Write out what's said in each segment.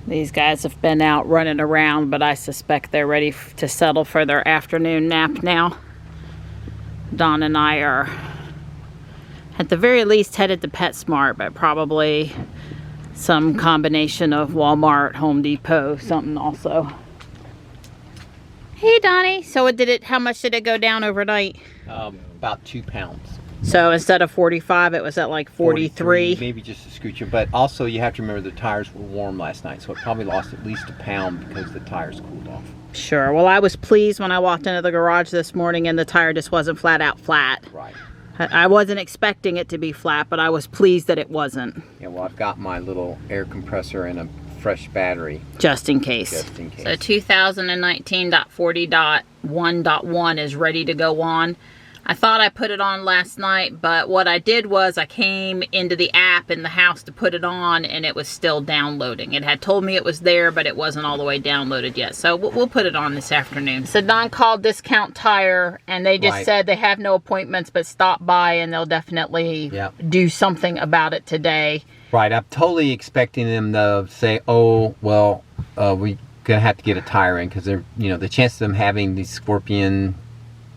These guys have been out running around, but I suspect they're ready to settle for their afternoon nap now. Don and I are, at the very least, headed to PetSmart, but probably some combination of Walmart, Home Depot, something also. Hey, Donnie. So how much did it go down overnight? About 2 pounds. So instead of 45, it was at like 43? Maybe just a scoocher. But also you have to remember the tires were warm last night, so it probably lost at least a pound because the tires cooled off. Sure. Well, I was pleased when I walked into the garage this morning and the tire just wasn't flat out flat. Right. I wasn't expecting it to be flat, but I was pleased that it wasn't. Yeah, well, I've got my little air compressor and a fresh battery. Just in case. Just in case. So 2019.40.1.1 is ready to go on. I thought I put it on last night, but what I did was I came into the app in the house to put it on, and it was still downloading. It had told me it was there, but it wasn't all the way downloaded yet. So we'll put it on this afternoon. So Don called Discount Tire, and they just said they have no appointments, but stop by, and they'll definitely do something about it today. Right. I'm totally expecting them to say, oh, well, we're going to have to get a tire in, because they're, you know, the chances of them having these Scorpion...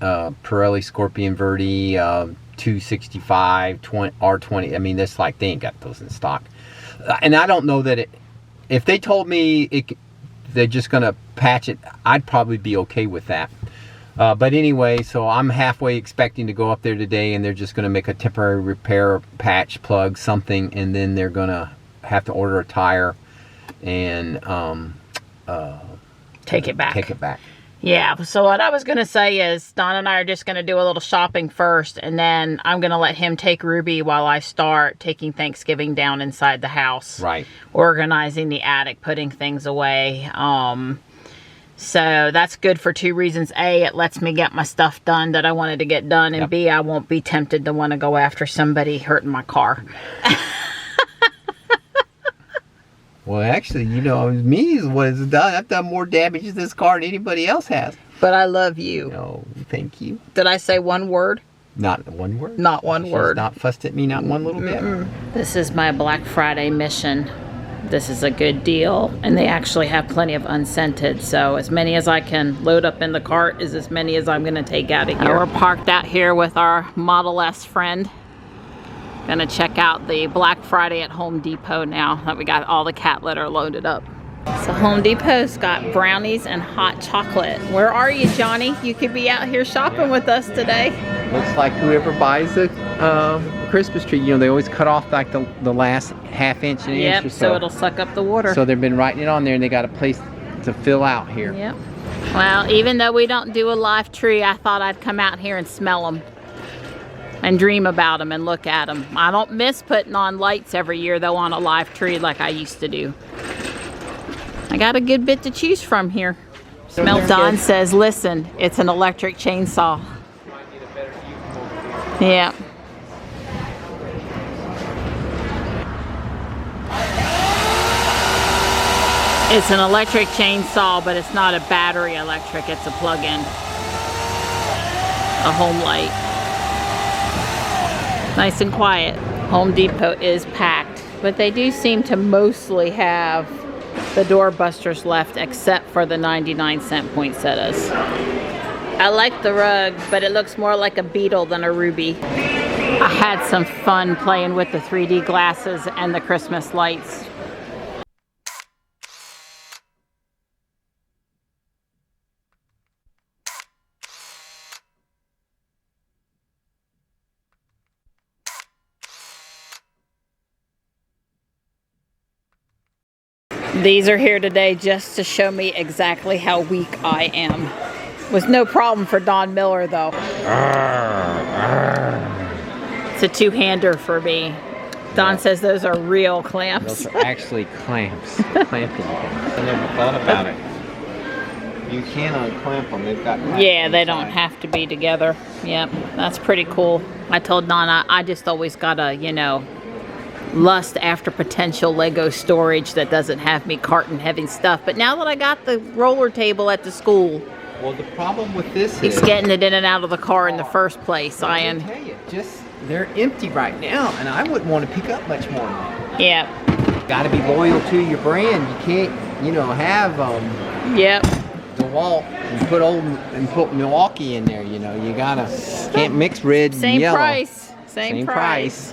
Pirelli Scorpion Verde 265 R20, I mean, that's like they ain't got those in stock. And I don't know that if they told me they're just gonna patch it, I'd probably be okay with that. But anyway, so I'm halfway expecting to go up there today, and they're just gonna make a temporary repair, patch, plug, something, and then they're gonna have to order a tire and take it back. Yeah, so what I was going to say is Don and I are just going to do a little shopping first, and then I'm going to let him take Ruby while I start taking Thanksgiving down inside the house. Right. Organizing the attic, putting things away. So that's good for 2 reasons. A, it lets me get my stuff done that I wanted to get done, and B, I won't be tempted to want to go after somebody hurting my car. Well, actually, you know, me is what it's done. I've done more damage to this car than anybody else has. But I love you. No, thank you. Did I say one word? Not one word. Not one word. Not fussed at me, not one little bit. This is my Black Friday mission. This is a good deal, and they actually have plenty of unscented, so as many as I can load up in the cart is as many as I'm going to take out of here. We're parked out here with our Model S friend. Gonna check out the Black Friday at Home Depot now that we got all the cat litter loaded up. So Home Depot's got brownies and hot chocolate. Where are you, Johnny? You could be out here shopping with us today. Looks like whoever buys the Christmas tree, you know, they always cut off like the last half-inch and inch or so. So it'll suck up the water. So they've been writing it on there, and they got a place to fill out here. Yep. Well, even though we don't do a live tree, I thought I'd come out here and smell them. And dream about them and look at them. I don't miss putting on lights every year though on a live tree like I used to do. I got a good bit to choose from here. Smells Don says, listen, it's an electric chainsaw. Yeah. It's an electric chainsaw, but it's not a battery electric, it's a plug-in. A home light. Nice and quiet. Home Depot is packed, but they do seem to mostly have the doorbusters left except for the 99-cent poinsettias. I like the rug, but it looks more like a beetle than a ruby. I had some fun playing with the 3D glasses and the Christmas lights. These are here today just to show me exactly how weak I am. Was no problem for Don Miller though. It's a two-hander for me. Don says those are real clamps. Those are actually clamps. Clamping clamps. I never thought about it. You can unclamp them. They've got. Yeah, they don't have to be together. Yep, that's pretty cool. I told Don I just always gotta, you know, lust after potential Lego storage that doesn't have me carting heavy stuff. But now that I got the roller table at the school, well, the problem with this is getting it in and out of the car in the first place. I tell you, just they're empty right now, and I wouldn't want to pick up much more. Yeah. got to be loyal to your brand. You can't, you know, have Yep. DeWalt and put Milwaukee in there. You know, you can't mix red and Same yellow. price. Same price.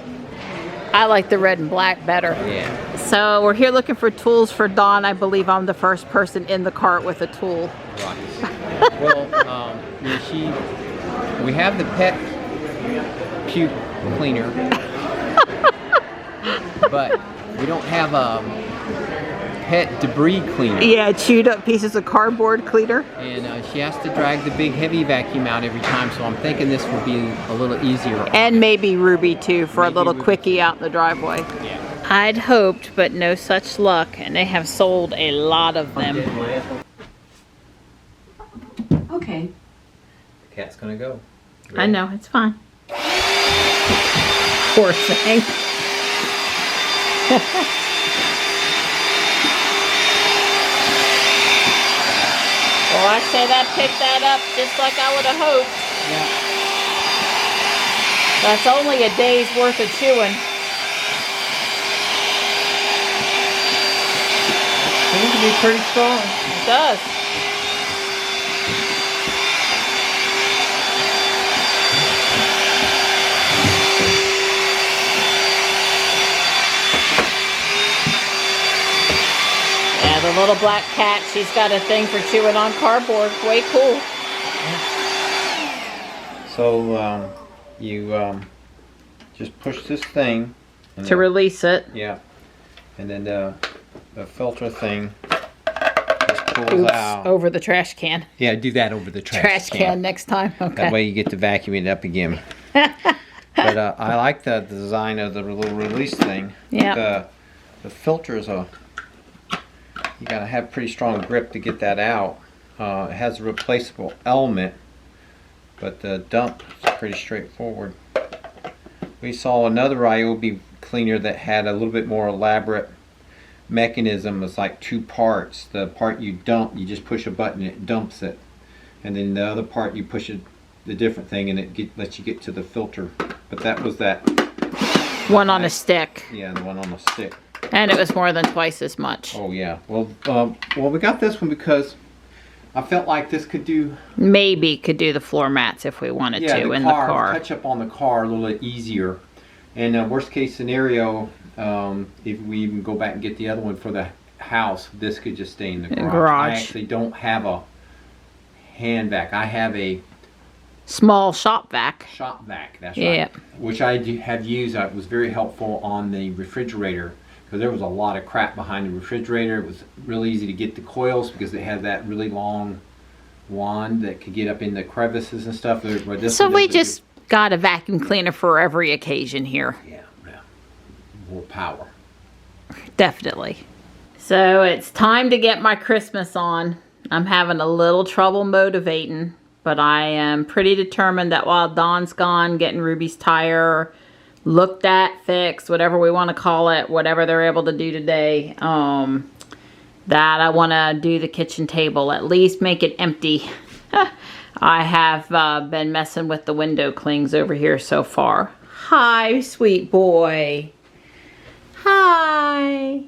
I like the red and black better. Yeah. So we're here looking for tools for Dawn. I believe I'm the first person in the cart with a tool. Right. Well, we have the pet puke cleaner, but we don't have a pet debris cleaner. Yeah, chewed up pieces of cardboard cleaner. And she has to drag the big heavy vacuum out every time, so I'm thinking this will be a little easier. And maybe Ruby too, for a little quickie out in the driveway. Yeah. I'd hoped, but no such luck, and they have sold a lot of them. Okay. The cat's gonna go. I know, it's fine. Poor thing. Well, I say that picked that up just like I would have hoped. Yeah. That's only a day's worth of chewing. Seems to be pretty strong. It does. Yeah, the little black cat, she's got a thing for chewing on cardboard. Way cool. So you just push this thing To release it. Yeah, and then the filter thing just pulls Oops, out. over the trash can. Yeah, do that over the trash Can next time. Okay. That way you get to vacuum it up again. But I like the design of the little release thing. Yeah. The filter is you gotta have pretty strong grip to get that out. It has a replaceable element, but the dump is pretty straightforward. We saw another Ryobi cleaner that had a little bit more elaborate mechanism. It's like two parts. The part you dump, you just push a button and it dumps it, and then the other part you push the different thing and it lets you get to the filter. But that was that one on a stick. Yeah, the one on the stick. And it was more than twice as much. Oh yeah. Well, we got this one because I felt like this could do. Maybe could do the floor mats if we wanted to in the car. Touch up on the car a little bit easier. And worst case scenario, if we even go back and get the other one for the house, this could just stay in the garage. I actually don't have a hand vac. I have a small shop vac. Shop vac, that's right. Which I have used. It was very helpful on the refrigerator because there was a lot of crap behind the refrigerator. It was really easy to get the coils because they had that really long wand that could get up in the crevices and stuff. So we just got a vacuum cleaner for every occasion here. Yeah. More power. Definitely. So it's time to get my Christmas on. I'm having a little trouble motivating, but I am pretty determined that while Dawn's gone, getting Ruby's tire looked at, fixed, whatever we want to call it, whatever they're able to do today, that I want to do the kitchen table, at least make it empty. I have been messing with the window clings over here so far. Hi, sweet boy. Hi.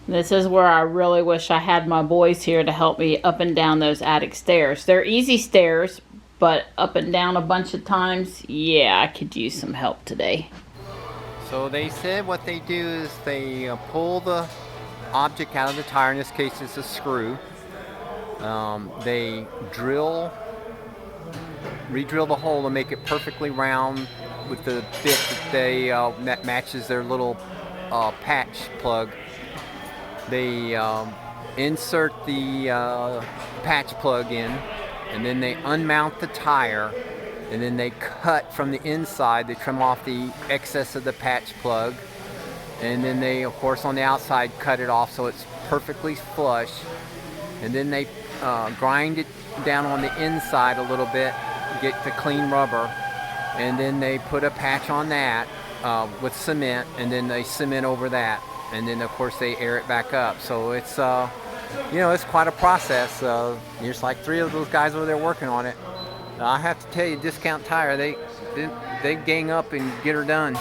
This is where I really wish I had my boys here to help me up and down those attic stairs. They're easy stairs, but up and down a bunch of times, yeah, I could use some help today. So they said what they do is they pull the object out of the tire. In this case, it's a screw. They re-drill the hole and make it perfectly round with the bit that matches their little patch plug. They insert the patch plug in, and then they unmount the tire, and then they cut from the inside. They trim off the excess of the patch plug, and then they, of course, on the outside cut it off so it's perfectly flush, and then they grind it down on the inside a little bit, get the clean rubber, and then they put a patch on that with cement, and then they cement over that, and then of course they air it back up. So it's it's quite a process. There's like 3 of those guys over there working on it. I have to tell you, Discount Tire, they gang up and get her done.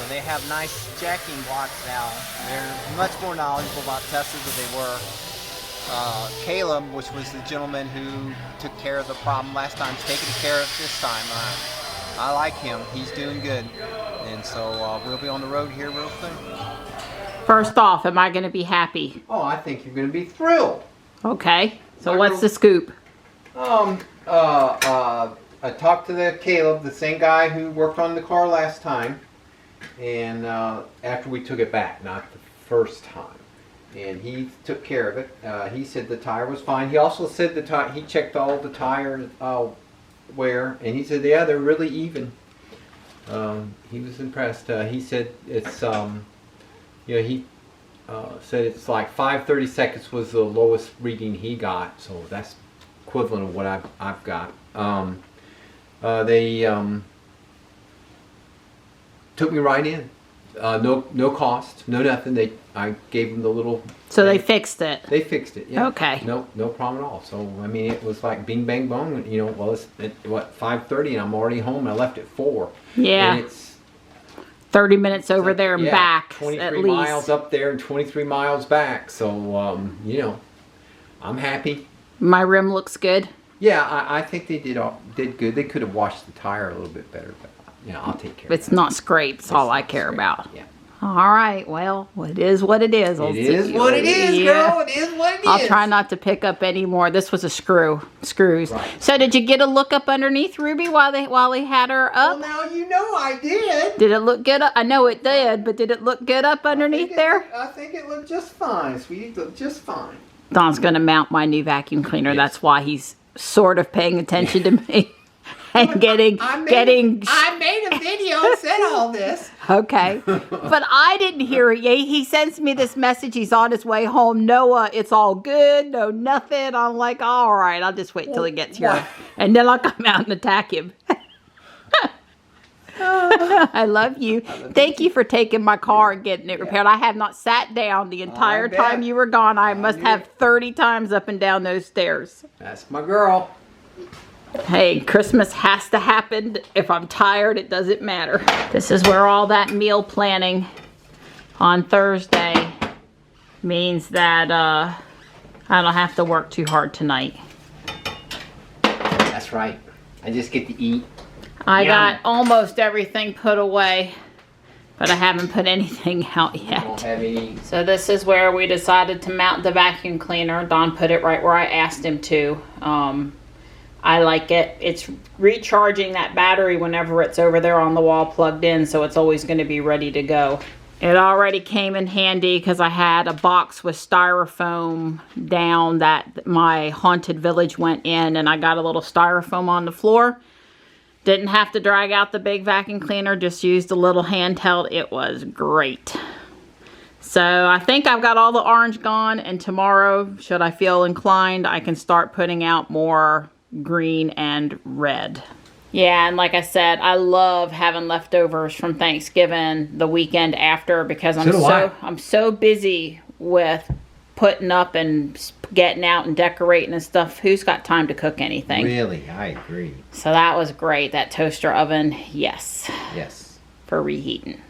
they have nice jacking blocks now. They're much more knowledgeable about Tesla than they were. Caleb, which was the gentleman who took care of the problem last time, is taking care of it this time. I like him. He's doing good. And so we'll be on the road here real soon. First off, am I going to be happy? Oh, I think you're going to be thrilled. Okay. So what's the scoop? I talked to Caleb, the same guy who worked on the car last time, and after we took it back, not the first time. And he took care of it. He said the tire was fine. He also said the tire. He checked all the tire wear, and he said, yeah, they're really even. He was impressed. He said it's, he said it's like 5/32 was the lowest reading he got, so that's equivalent of what I've got. They took me right in. No cost, no nothing. I gave them the little. So they fixed it. They fixed it. Yeah. Okay. No problem at all. So I mean, it was like bing bang bong. You know, well, it's what 5:30 and I'm already home. And I left at 4. Yeah. And it's 30 minutes over there and back. 23 at least. miles up there and 23 miles back. So you know, I'm happy. My rim looks good. Yeah, I think they did good. They could have washed the tire a little bit better, but yeah, I'll take care of it. It's not scraped. That's all I care about. Yeah. All right. Well, it is what it is. It is what it is, girl. It is what it is. I'll try not to pick up any more. This was a screws. Right. So did you get a look up underneath Ruby while he had her up? Well, now you know I did. Did it look good up? I know it did, but did it look good up underneath there? I think it looked just fine, sweetie. It looked just fine. Don's going to mount my new vacuum cleaner. Yes. That's why he's sort of paying attention to me. And I made a video and said all this. Okay. But I didn't hear it. He sends me this message. He's on his way home. Noah, it's all good. No, nothing. I'm like, all right, I'll just wait till he gets here. And then I'll come out and attack him. I love you. Thank you for taking my car and getting it repaired. I have not sat down the entire time you were gone. I must have 30 times up and down those stairs. That's my girl. Hey, Christmas has to happen. If I'm tired, it doesn't matter. This is where all that meal planning on Thursday means that I don't have to work too hard tonight. That's right. I just get to eat. I got almost everything put away, but I haven't put anything out yet. Don't have any. So this is where we decided to mount the vacuum cleaner. Don put it right where I asked him to. I like it. It's recharging that battery whenever it's over there on the wall plugged in, so it's always going to be ready to go. It already came in handy because I had a box with styrofoam down that my haunted village went in, and I got a little styrofoam on the floor. Didn't have to drag out the big vacuum cleaner, just used a little handheld. It was great. So I think I've got all the orange gone, and tomorrow, should I feel inclined, I can start putting out more green and red. Yeah, and like I said, I love having leftovers from Thanksgiving the weekend after because I'm so busy with putting up and getting out and decorating and stuff. Who's got time to cook anything? Really, I agree. So that was great. That toaster oven, yes. Yes. For reheating.